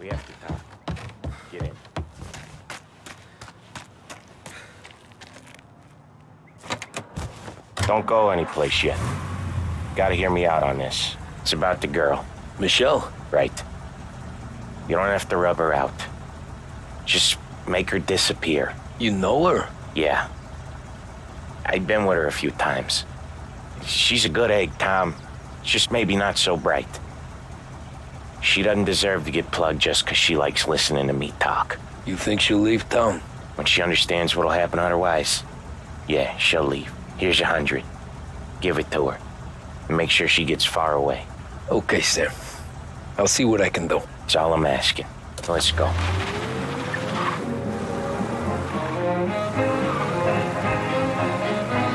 We have to talk. Get in. Don't go anyplace yet. Gotta hear me out on this. It's about the girl. Michelle? Right. You don't have to rub her out. Just make her disappear. You know her? Yeah. I've been with her a few times. She's a good egg, Tom. Just maybe not so bright. She doesn't deserve to get plugged just because she likes listening to me talk. You think she'll leave town? When she understands what'll happen otherwise, yeah, she'll leave. Here's 100. Give it to her. And make sure she gets far away. Okay, Sam. I'll see what I can do. That's all I'm asking. Let's go.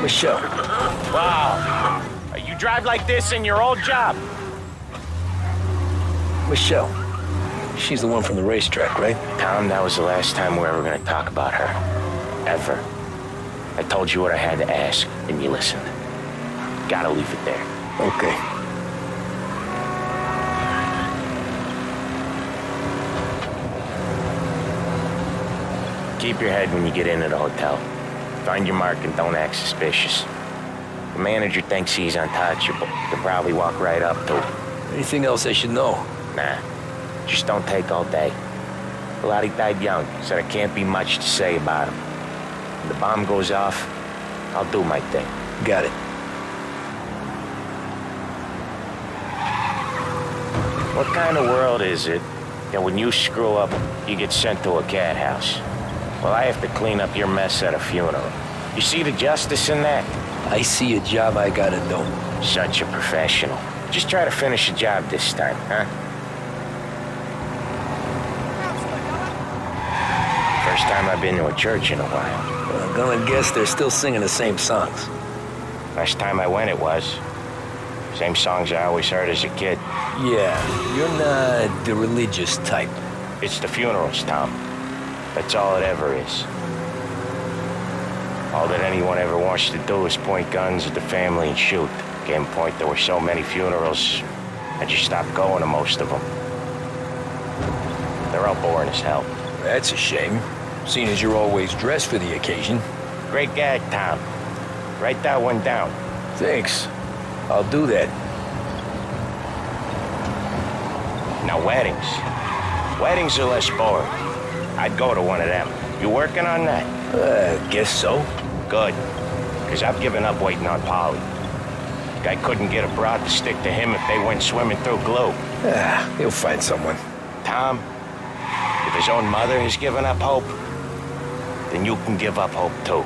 Michelle. Wow. You drive like this in your old job? Michelle. She's the one from the racetrack, right? Tom, that was the last time we were ever going to talk about her. Ever. I told you what I had to ask, and you listened. Gotta leave it there. Okay. Keep your head when you get into the hotel. Find your mark and don't act suspicious. The manager thinks he's untouchable. He'll probably walk right up to him. Anything else I should know? Nah, just don't take all day. Lottie died young, so there can't be much to say about him. When the bomb goes off, I'll do my thing. Got it. What kind of world is it that when you screw up, you get sent to a cat house? Well, I have to clean up your mess at a funeral. You see the justice in that? I see a job I gotta do. Such a professional. Just try to finish the job this time, huh? First time I've been to a church in a while. Well, I'm gonna guess they're still singing the same songs. Last time I went, it was. Same songs I always heard as a kid. Yeah, you're not the religious type. It's the funerals, Tom. That's all it ever is. All that anyone ever wants to do is point guns at the family and shoot. Game point, there were so many funerals, I just stopped going to most of them. They're all boring as hell. That's a shame, seeing as you're always dressed for the occasion. Great gag, Tom. Write that one down. Thanks. I'll do that. Now, weddings. Weddings are less boring. I'd go to one of them. You working on that? Guess so. Good. Because I've given up waiting on Polly. Guy couldn't get a broad to stick to him if they went swimming through glue. He'll find someone. Tom, if his own mother has given up hope, then you can give up hope too.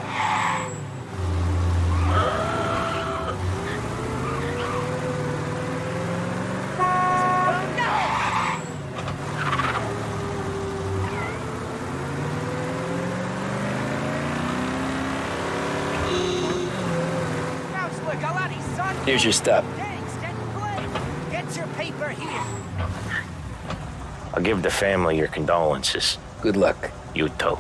Here's your stop. Get your paper here. I'll give the family your condolences. Good luck. You too.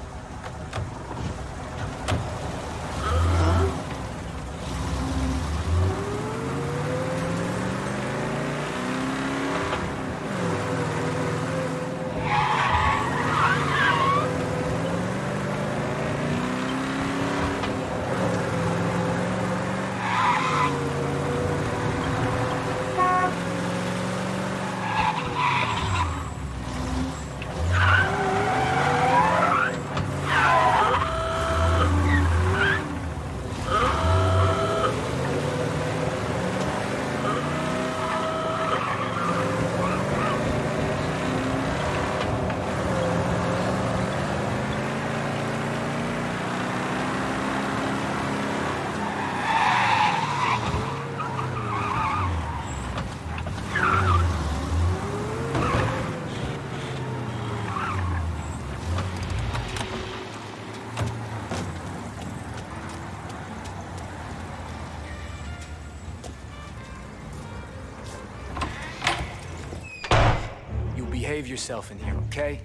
Behave yourself in here, okay?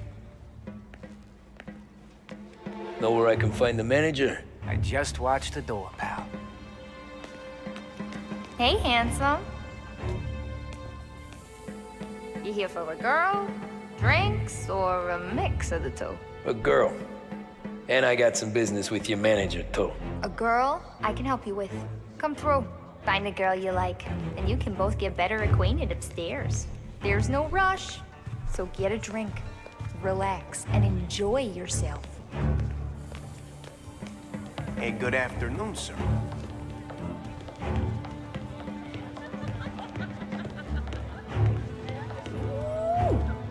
Know where I can find the manager? I just watched the door, pal. Hey, handsome. You here for a girl? Drink? mix or a mix of the two? A girl. And I got some business with your manager, too. A girl I can help you with. Come through. Find a girl you like, and you can both get better acquainted upstairs. There's no rush, so get a drink, relax, and enjoy yourself. Hey, good afternoon, sir.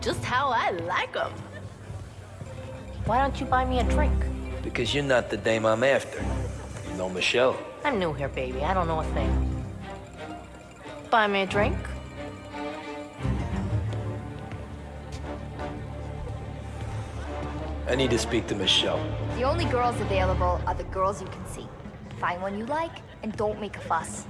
Just how I like them. Why don't you buy me a drink? Because you're not the dame I'm after. You know Michelle. I'm new here, baby. I don't know a thing. Buy me a drink? I need to speak to Michelle. The only girls available are the girls you can see. Find one you like, and don't make a fuss.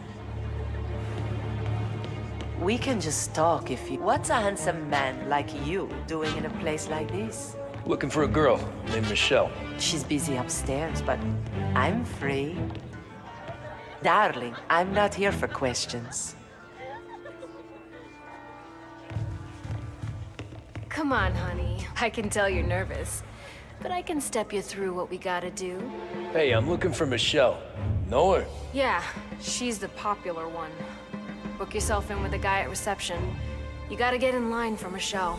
We can just talk if you... What's a handsome man like you doing in a place like this? Looking for a girl named Michelle. She's busy upstairs, but I'm free. Darling, I'm not here for questions. Come on, honey. I can tell you're nervous, but I can step you through what we gotta do. Hey, I'm looking for Michelle. Know her? Yeah, she's the popular one. Book yourself in with a guy at reception. You gotta get in line for Michelle.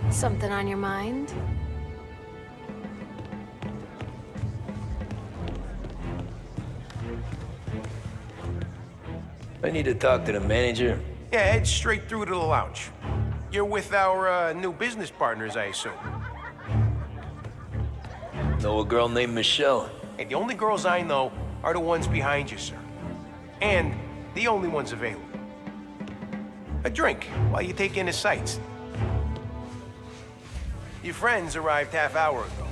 Something on your mind? I need to talk to the manager. Yeah, head straight through to the lounge. You're with our new business partners, I assume. Know a girl named Michelle. Hey, the only girls I know are the ones behind you, sir. And the only ones available. A drink while you take in the sights. Your friends arrived half-hour ago.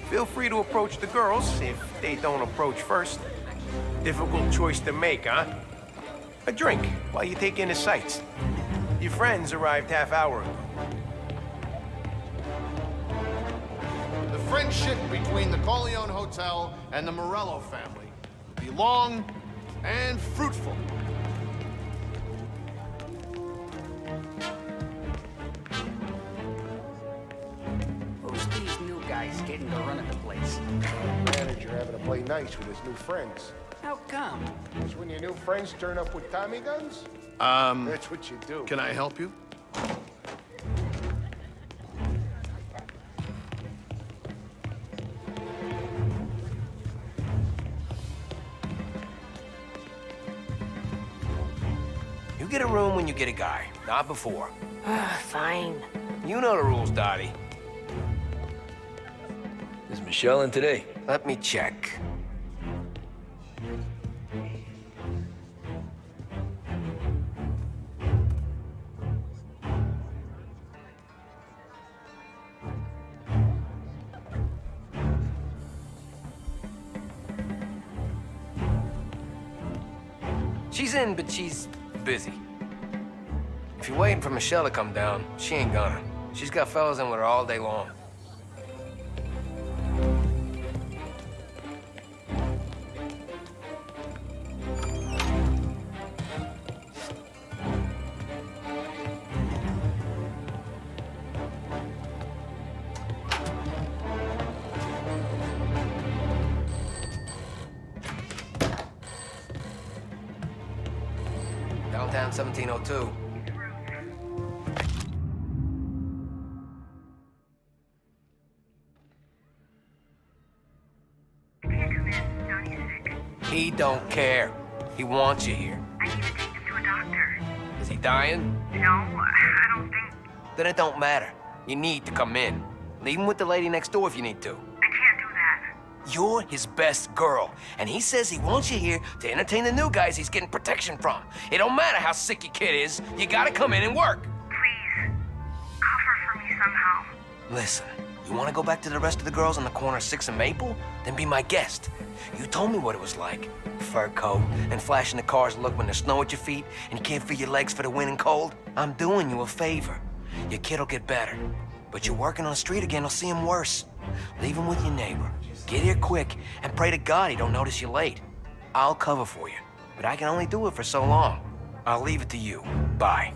Feel free to approach the girls if they don't approach first. Difficult choice to make, huh? A drink while you take in the sights. Your friends arrived half-hour ago. The friendship between the Corleone Hotel and the Morello family will be long and fruitful. Who's these new guys getting the run of the place? Manager having to play nice with his new friends. How come? Because when your new friends turn up with Tommy guns, that's what you do. Can I help you? You get a room when you get a guy, not before. Fine. You know the rules, Dottie. Is Michelle in today? Let me check. She's in, but she's busy. If you're waiting for Michelle to come down, she ain't gonna. She's got fellas in with her all day long. Downtown 1702. He don't care. He wants you here. I need to take him to a doctor. Is he dying? No, I don't think... Then it don't matter. You need to come in. Leave him with the lady next door if you need to. I can't do that. You're his best girl, and he says he wants you here to entertain the new guys he's getting protection from. It don't matter how sick your kid is, you gotta come in and work. Please, cover for me somehow. Listen, you wanna go back to the rest of the girls on the corner of 6th and Maple? Then be my guest. You told me what it was like. Fur coat and flashing the car's look when there's snow at your feet and you can't feel your legs for the wind and cold. I'm doing you a favor. Your kid'll get better. But you're working on the street again, will see him worse. Leave him with your neighbor. Get here quick and pray to God he don't notice you late. I'll cover for you, but I can only do it for so long. I'll leave it to you. Bye.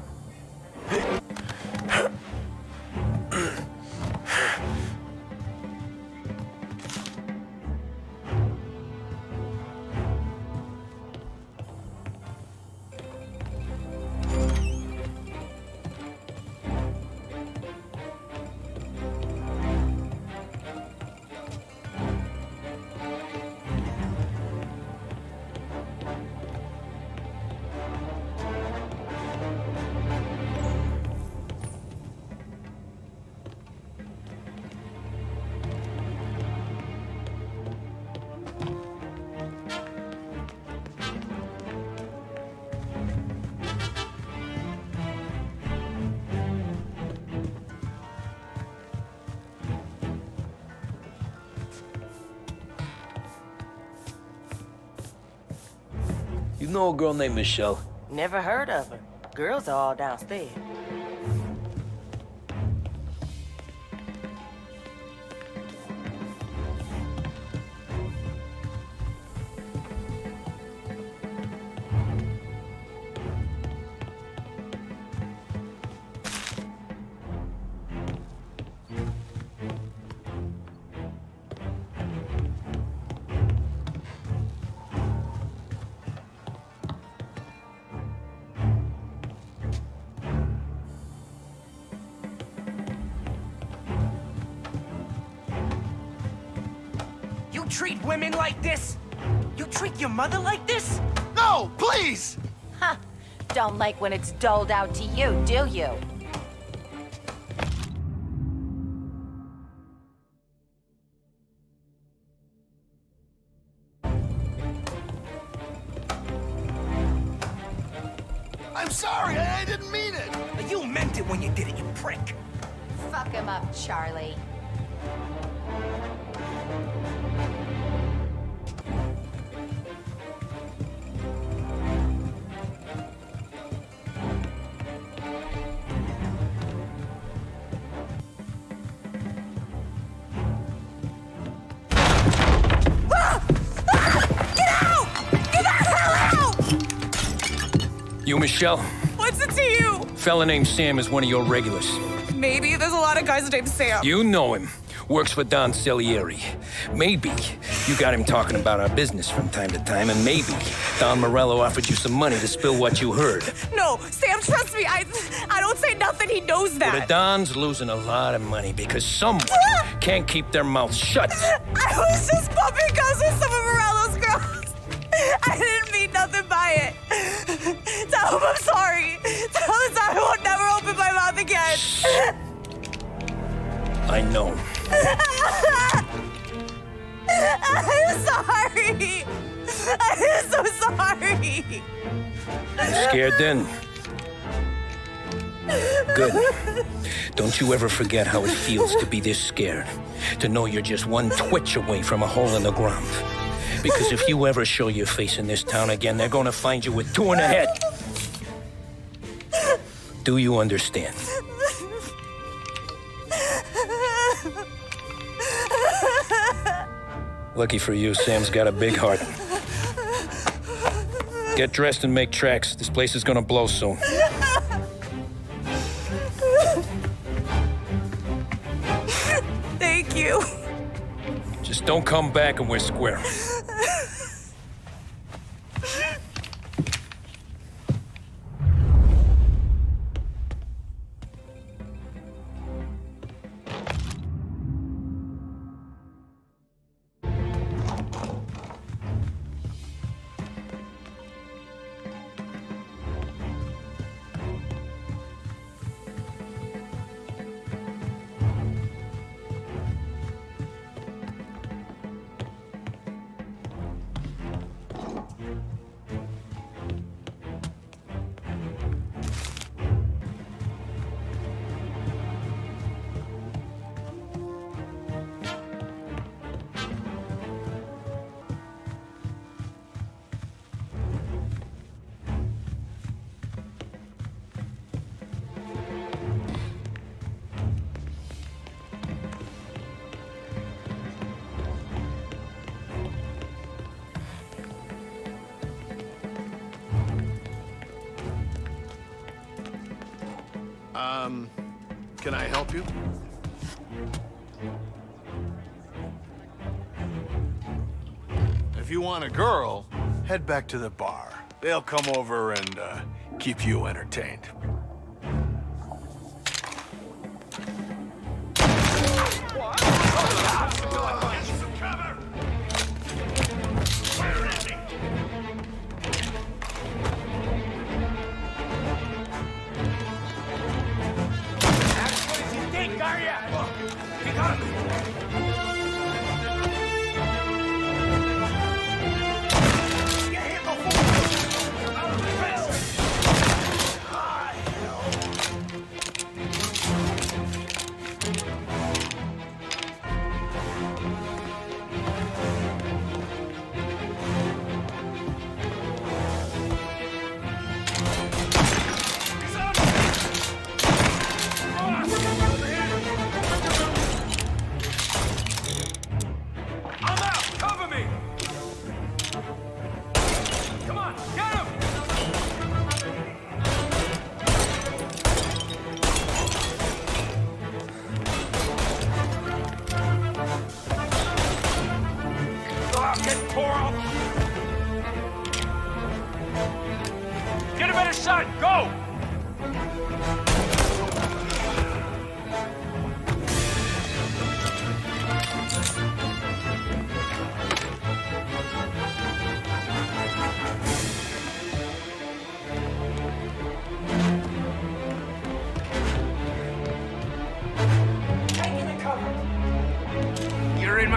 You know a girl named Michelle? Never heard of her. Girls are all downstairs. You treat women like this? You treat your mother like this? No, please! Huh. Don't like when it's doled out to you, do you? I'm sorry, I didn't mean it! You meant it when you did it, you prick. Fuck him up, Charlie. You, Michelle? What's it to you? Fella named Sam is one of your regulars. Maybe there's a lot of guys named Sam. You know him. Works for Don Salieri. Maybe you got him talking about our business from time to time, and maybe Don Morello offered you some money to spill what you heard. No, Sam, trust me. I don't say nothing. He knows that. Well, the Don's losing a lot of money because someone can't keep their mouth shut. I was just bumping guns with some of Morello's girls. I didn't mean nothing by it. Tell him I'm sorry. Tell him I won't never open my mouth again. I know. I'm sorry. I'm so sorry. You scared then? Good. Don't you ever forget how it feels to be this scared. To know you're just one twitch away from a hole in the ground. Because if you ever show your face in this town again, they're gonna find you with 2 in the head. Do you understand? Lucky for you, Sam's got a big heart. Get dressed and make tracks. This place is gonna blow soon. Thank you. Just don't come back and we're square. Can I help you? If you want a girl, head back to the bar. They'll come over and keep you entertained.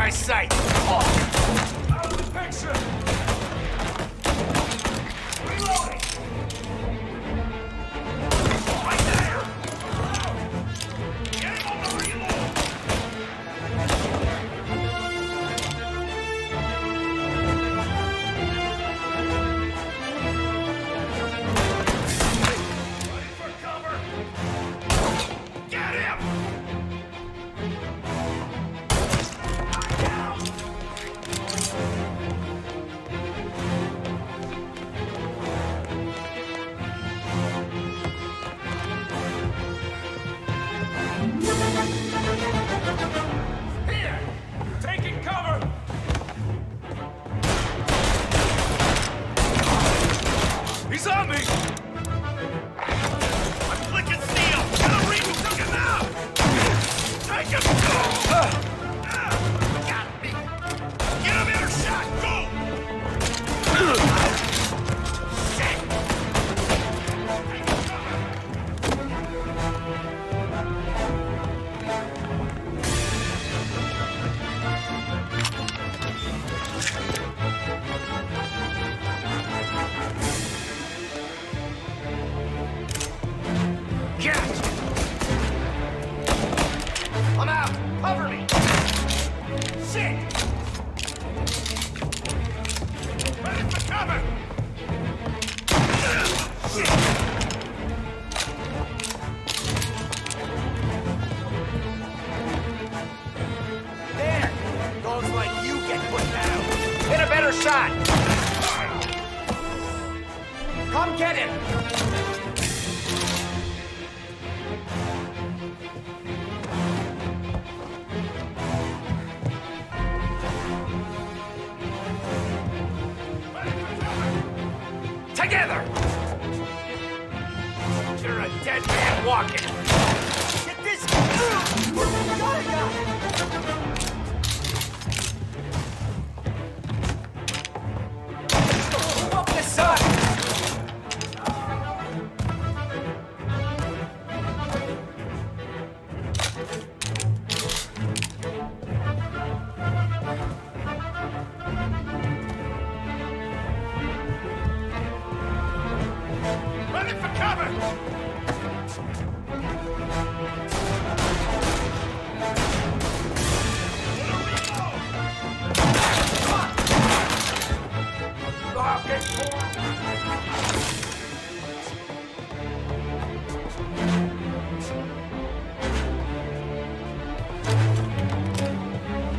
my sight! Oh. Out of the picture! Reloading! Right there! Get him on the reload! Ready for cover! Get him! Here! Taking cover! He's on me! I'm clicking steel! Get a reach! Took him out! Take him! Got me! Get him in a shot! Go! Shit! Catch! I'm out! Cover me! Shit! Ready for cover! Shit! There! Those like you get put down! Hit a better shot! Come get him! Together! You're a dead man walking! Get this! Got it! Up the side! Ready for cover!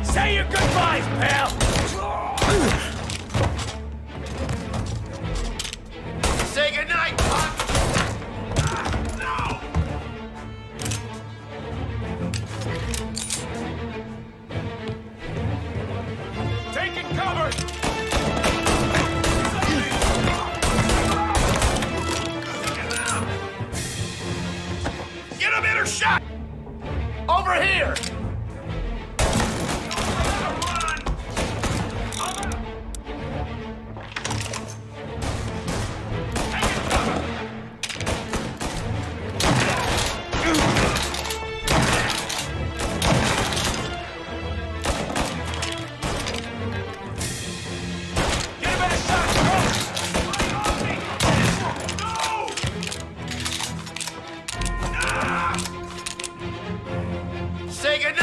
Say your goodbyes, pal! Say goodnight, punk! No! Taking cover! Get a better shot! Over here! Say goodnight!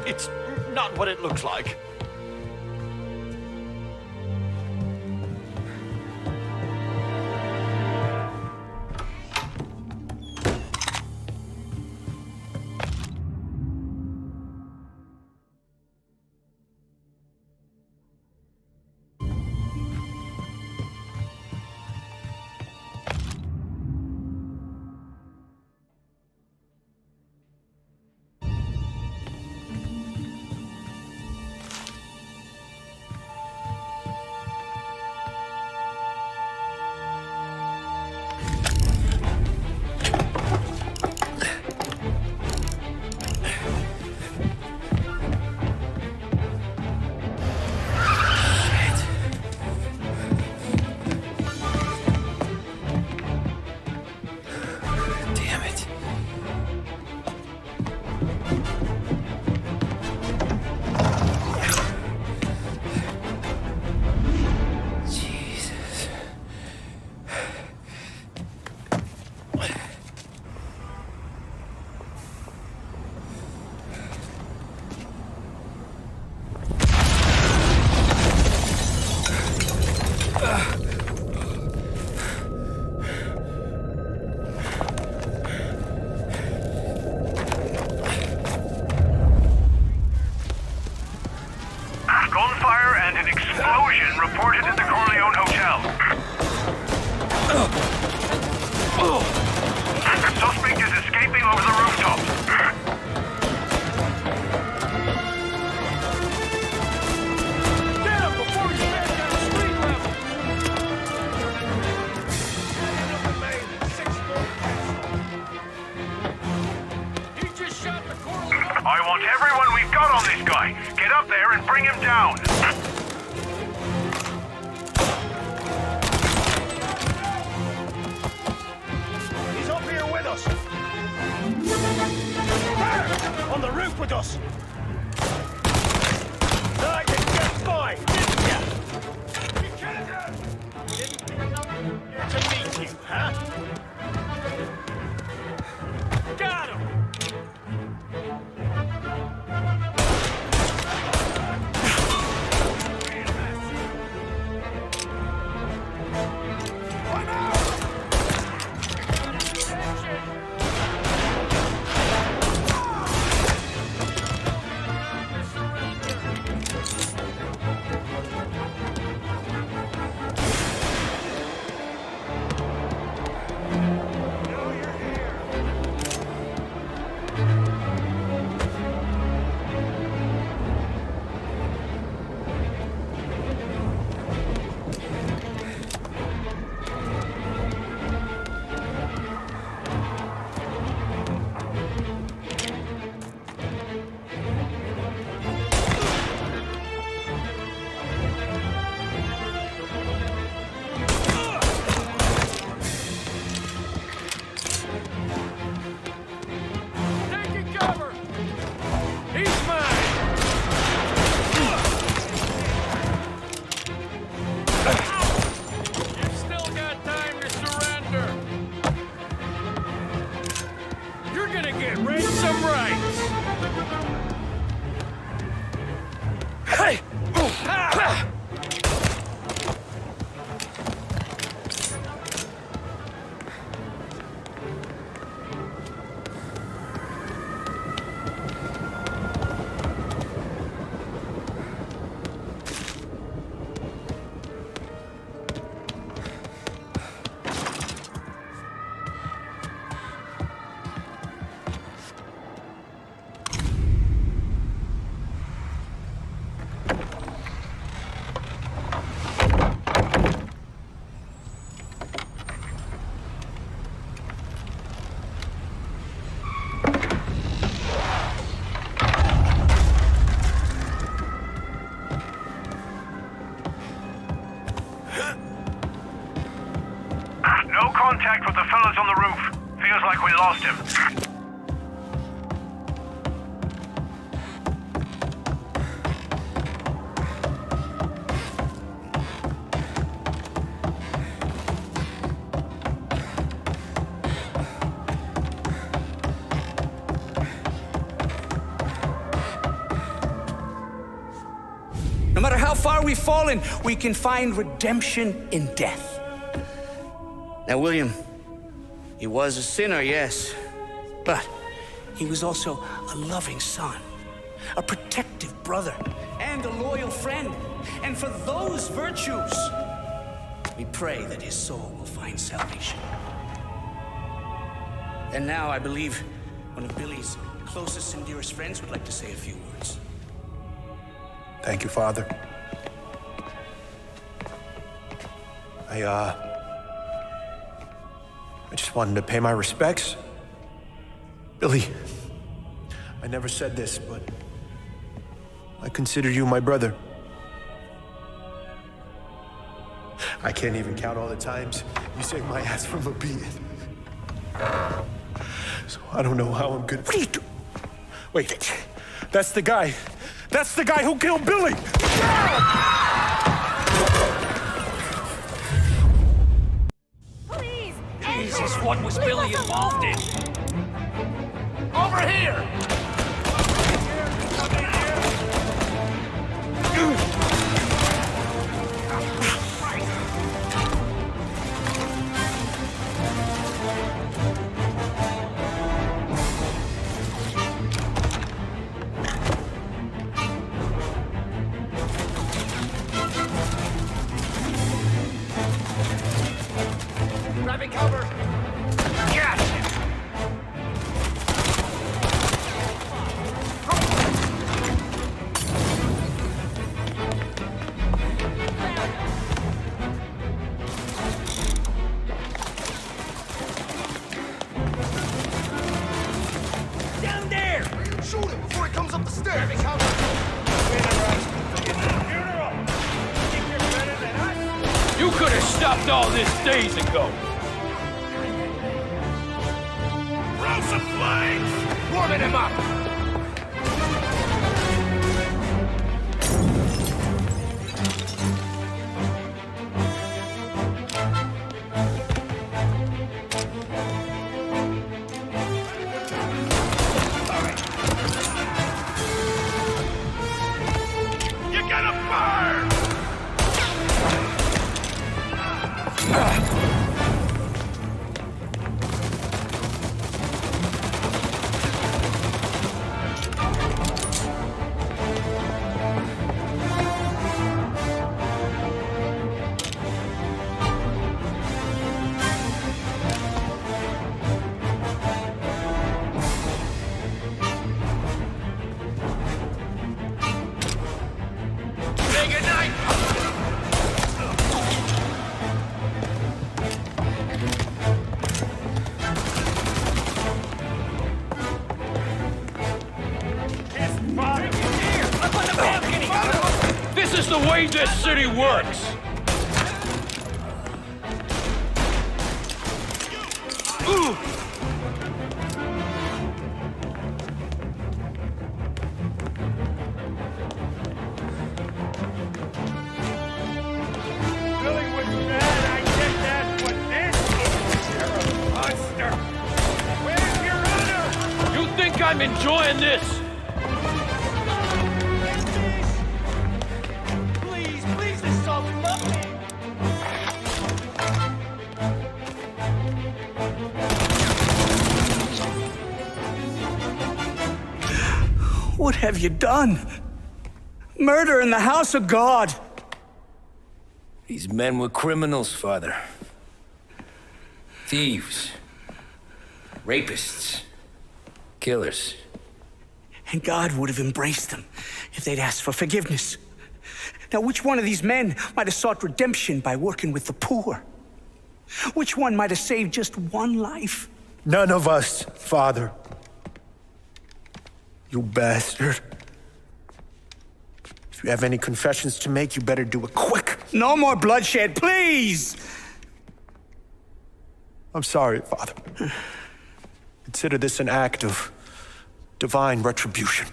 It's not what it looks like. and raise some rights. Hey! No contact with the fellas on the roof. Feels like we lost him. No matter how far we've fallen, we can find redemption in death. Now, William, he was a sinner, yes, but he was also a loving son, a protective brother, and a loyal friend. And for those virtues, we pray that his soul will find salvation. And now I believe one of Billy's closest and dearest friends would like to say a few words. Thank you, Father. I just wanted to pay my respects. Billy, I never said this, but I consider you my brother. I can't even count all the times you saved my ass from a beating. So I don't know how I'm good. What are you doing? Wait, that's the guy. That's the guy who killed Billy! Please! Jesus, what was Billy involved in? Over here! Grabbing cover! Gotcha! Down there! Shoot him before he comes up the stairs! Grabbing cover! You could have stopped all this days ago! Throw some flames! Warming him up! You're gonna burn! Say goodnight! This is the way this city works! Ooh. Billy was mad, I guess that's what this is. You're a monster! Where's your honor? You I'm enjoying this! Please, please, this song's lovely. What have you done? Murder in the house of God! These men were criminals, Father. Thieves. Rapists. Killers. And God would have embraced them if they'd asked for forgiveness. Now, which one of these men might have sought redemption by working with the poor? Which one might have saved just one life? None of us, Father. You bastard. If you have any confessions to make, you better do it quick. No more bloodshed, please! I'm sorry, Father. Consider this an act of divine retribution.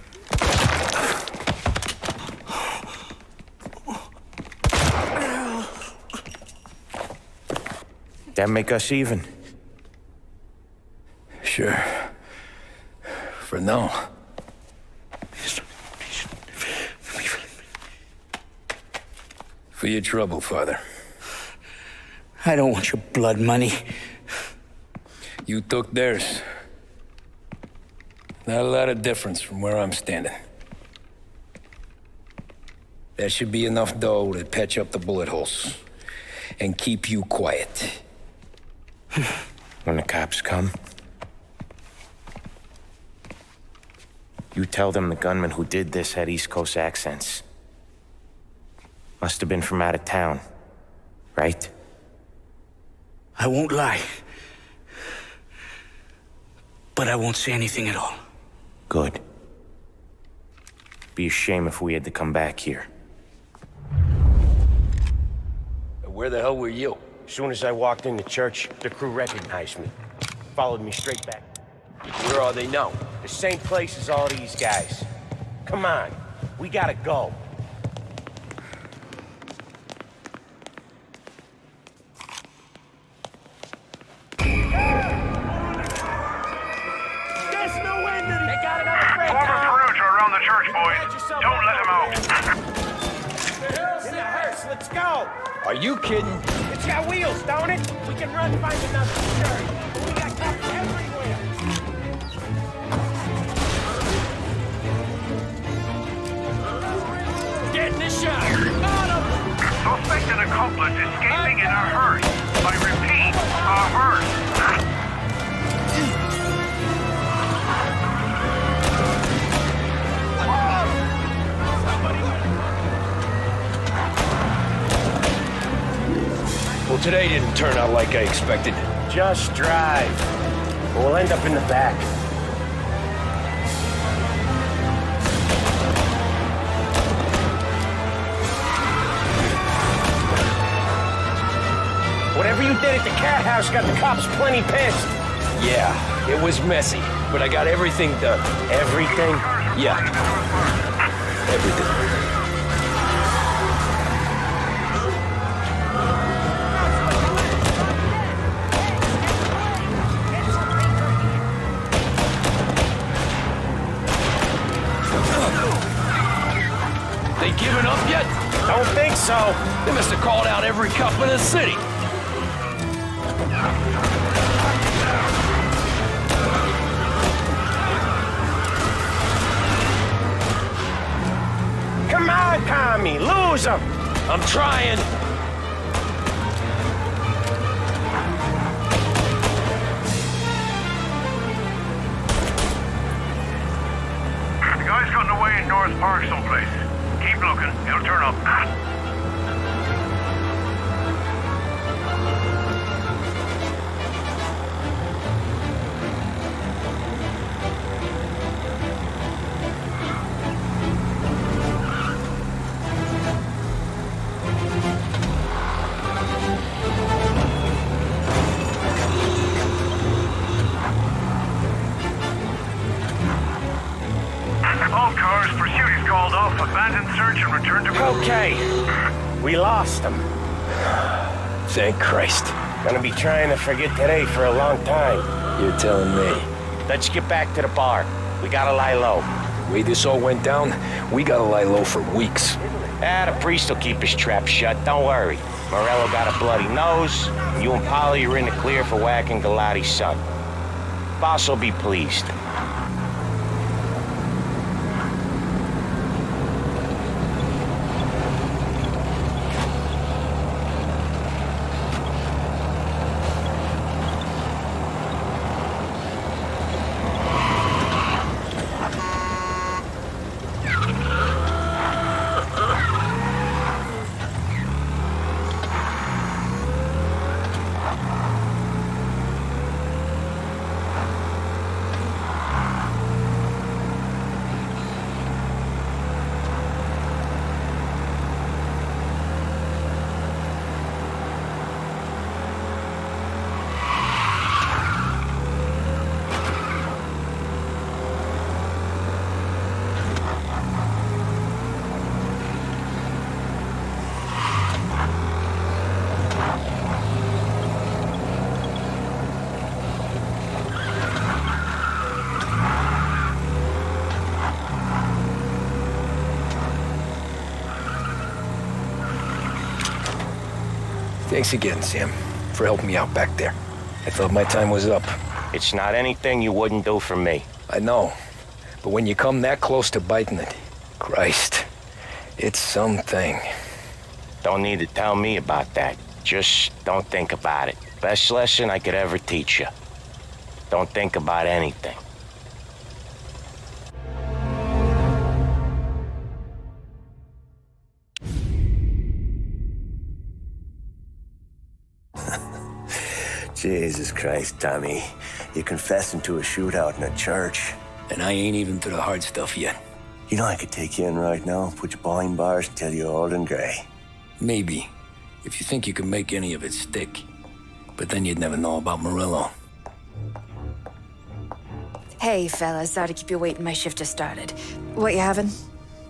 That make us even? Sure. For now. For your trouble, Father. I don't want your blood money. You took theirs. Not a lot of difference from where I'm standing. That should be enough dough to patch up the bullet holes and keep you quiet. When the cops come, you tell them the gunman who did this had East Coast accents. Must have been from out of town, right? I won't lie. But I won't say anything at all. Good. Be a shame if we had to come back here. Where the hell were you? As soon as I walked into church, the crew recognized me. Followed me straight back. Where are they now? The same place as all these guys. Come on, we gotta go. Don't let him out. In the hearse, let's go. Are you kidding? It's got wheels, don't it? We can run, find another church. We got cops everywhere. Get in the shot. Suspected accomplice escaping in a hearse. I repeat, a hearse. Well, today didn't turn out like I expected. Just drive. We'll end up in the back. Whatever you did at the cat house got the cops plenty pissed. Yeah, it was messy, but I got everything done. Everything? Yeah. Everything. They giving up yet? Don't think so. They must have called out every cop in the city. Come on, Tommy, lose him. I'm trying. The guy's gotten away in North Park someplace. Keep looking, he'll turn up. All cars, pursuit is called off. Abandon search and return to... Okay. We lost him. Thank Christ. Gonna be trying to forget today for a long time. You're telling me. Let's get back to the bar. We gotta lie low. The way this all went down, we gotta lie low for weeks. The priest will keep his trap shut, don't worry. Morello got a bloody nose. You and Polly are in the clear for whacking Galati's son. Boss will be pleased. Thanks again, Sam, for helping me out back there. I thought my time was up. It's not anything you wouldn't do for me. I know. But when you come that close to biting it, Christ, it's something. Don't need to tell me about that. Just don't think about it. Best lesson I could ever teach you. Don't think about anything. Jesus Christ, Tommy. You're confessing to a shootout in a church. And I ain't even to the hard stuff yet. You know I could take you in right now, put you behind bars and tell you old and grey. Maybe, if you think you can make any of it stick. But then you'd never know about Morello. Hey, fellas, sorry to keep you waiting. My shift just started. What you having?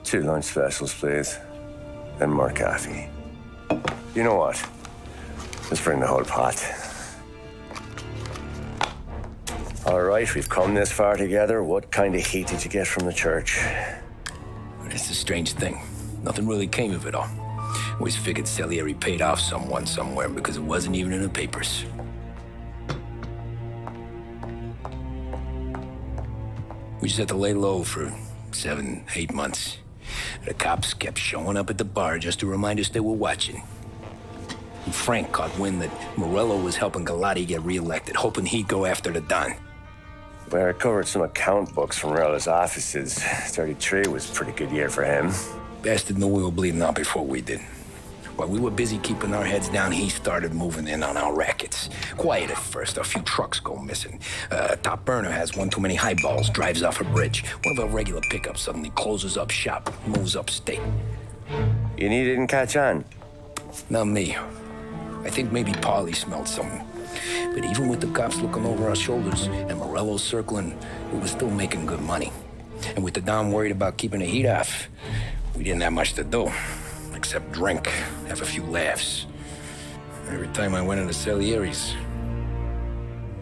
2 lunch specials, please. And more coffee. You know what? Let's bring the whole pot. All right, we've come this far together. What kind of heat did you get from the church? It's a strange thing. Nothing really came of it all. Always figured Salieri paid off someone somewhere because it wasn't even in the papers. We just had to lay low for 7, 8 months. The cops kept showing up at the bar just to remind us they were watching. And Frank caught wind that Morello was helping Galati get reelected, hoping he'd go after the Don. Well, I recovered some account books from Morello's offices. 33 was a pretty good year for him. Bastard knew we were bleeding out before we did. While we were busy keeping our heads down, he started moving in on our rackets. Quiet at first, a few trucks go missing. Top burner has one too many highballs, drives off a bridge. One of our regular pickups suddenly closes up shop, moves upstate. You didn't catch on? Not me. I think maybe Polly smelled something. But even with the cops looking over our shoulders and Morello circling, we were still making good money. And with the Don worried about keeping the heat off, we didn't have much to do, except drink, have a few laughs. Every time I went into Salieri's,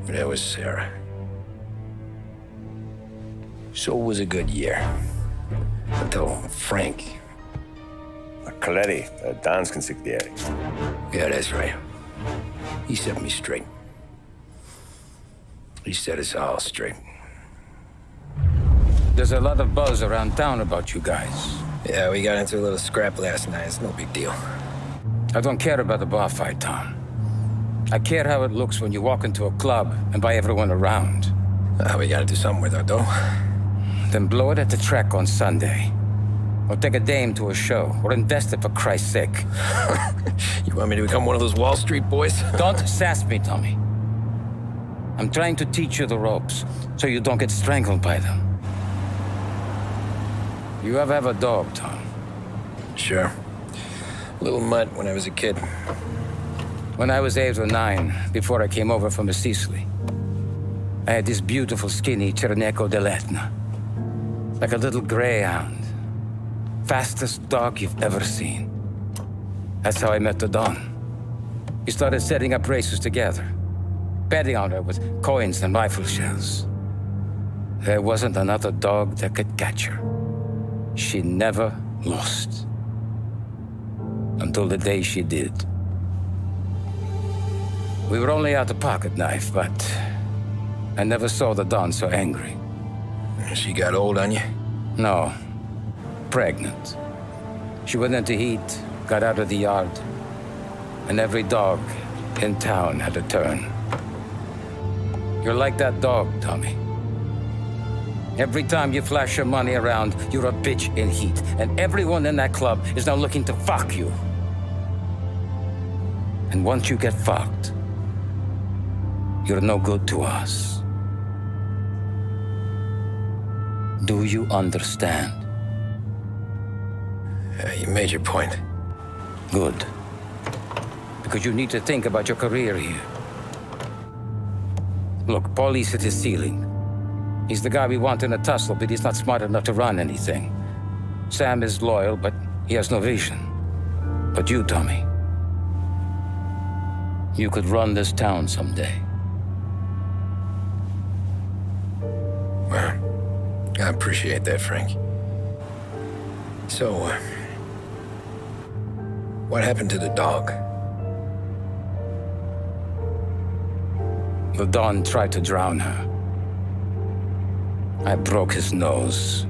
there was Sarah. So it was a good year. Until Frank. Coletti, Don's consigliere. Yeah, that's right. He set me straight. He set us all straight. There's a lot of buzz around town about you guys. Yeah, we got into a little scrap last night. It's no big deal. I don't care about the bar fight, Tom. I care how it looks when you walk into a club and buy everyone around. We gotta do something with our dough. Then blow it at the track on Sunday. Or take a dame to a show, or invest it for Christ's sake. You want me to become one of those Wall Street boys? Don't sass me, Tommy. I'm trying to teach you the ropes, so you don't get strangled by them. You ever have a dog, Tom? Sure. Little mutt when I was a kid. When I was 8 or 9, before I came over from Sicily, I had this beautiful, skinny Cerneco dell'Etna. Like a little greyhound. Fastest dog you've ever seen. That's how I met the Don. We started setting up races together, betting on her with coins and rifle shells. There wasn't another dog that could catch her. She never lost. Until the day she did. We were only out a pocket knife, but I never saw the Don so angry. She got old on you? No. Pregnant. She went in to eat, got out of the yard, and every dog in town had a turn. You're like that dog, Tommy. Every time you flash your money around, you're a bitch in heat, and everyone in that club is now looking to fuck you. And once you get fucked, you're no good to us. Do you understand? You made your point. Good. Because you need to think about your career here. Look, Paulie's at his ceiling. He's the guy we want in a tussle, but he's not smart enough to run anything. Sam is loyal, but he has no vision. But you, Tommy, you could run this town someday. Well, I appreciate that, Frank. So, what happened to the dog? The Don tried to drown her. I broke his nose.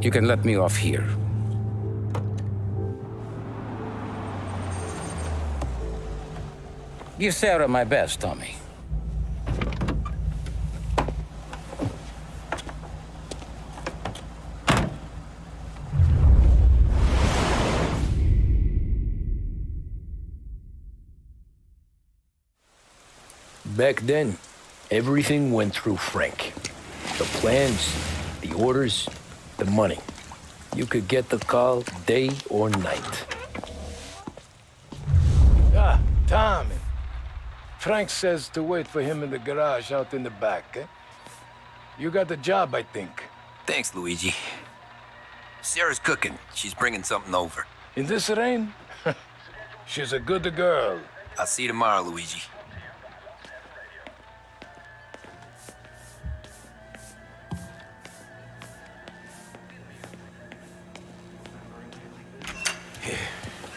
You can let me off here. Give Sarah my best, Tommy. Back then, everything went through Frank. The plans, the orders, the money. You could get the call day or night. Ah, Tommy. Frank says to wait for him in the garage out in the back, eh? You got the job, I think. Thanks, Luigi. Sarah's cooking. She's bringing something over. In this rain? She's a good girl. I'll see you tomorrow, Luigi.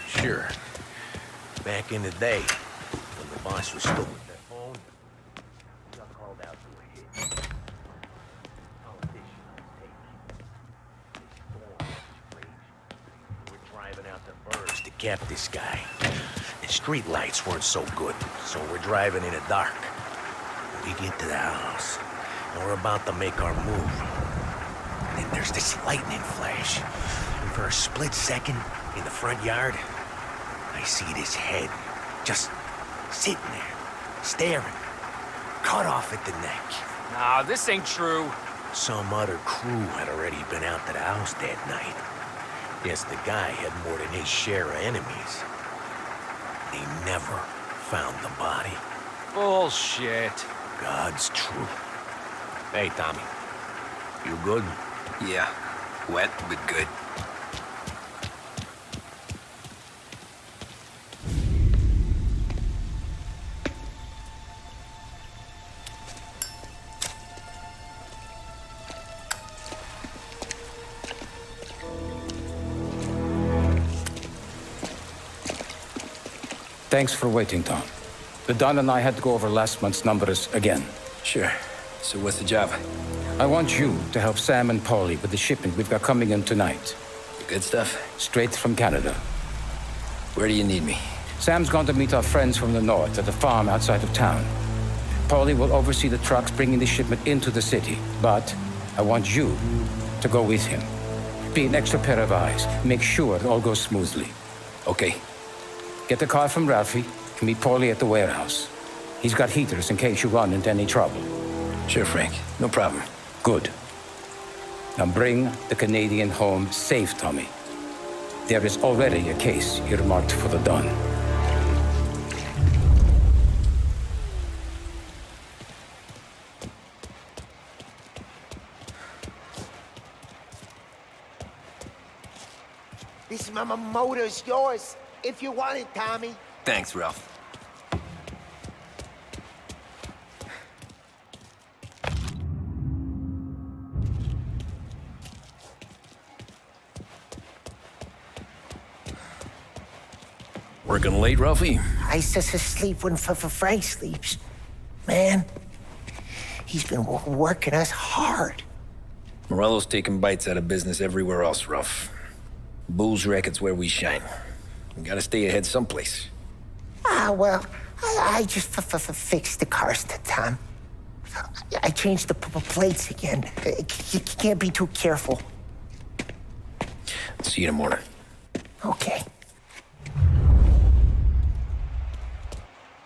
Sure. Back in the day, when the boss was still with that phone, he got called out to a hit. Politician on tape. We're driving out the birds to cap this guy. And street lights weren't so good, so we're driving in the dark. We get to the house, and we're about to make our move. And then there's this lightning flash. And for a split second, in the front yard, I see this head, just sitting there, staring, cut off at the neck. Nah, this ain't true. Some other crew had already been out to the house that night. Guess the guy had more than his share of enemies. They never found the body. Bullshit. God's truth. Hey, Tommy. You good? Yeah. Wet, but good. Thanks for waiting, Tom. The Don and I had to go over last month's numbers again. Sure. So what's the job? I want you to help Sam and Paulie with the shipment we've got coming in tonight. The good stuff? Straight from Canada. Where do you need me? Sam's going to meet our friends from the north at the farm outside of town. Paulie will oversee the trucks bringing the shipment into the city. But I want you to go with him. Be an extra pair of eyes. Make sure it all goes smoothly. Okay. Get the car from Ralphie and meet Paulie at the warehouse. He's got heaters in case you run into any trouble. Sure, Frank. No problem. Good. Now bring the Canadian home safe, Tommy. There is already a case earmarked for the Don. This motor's yours, if you want it, Tommy. Thanks, Ralph. Working late, Ralphie? I sleep when Frank sleeps. Man, he's been working us hard. Morello's taking bites out of business everywhere else, Ruff. Booze racket's where we shine. We gotta stay ahead someplace. Well, I just fixed the cars, Tom. I changed the plates again. You can't be too careful. See you in the morning. Okay.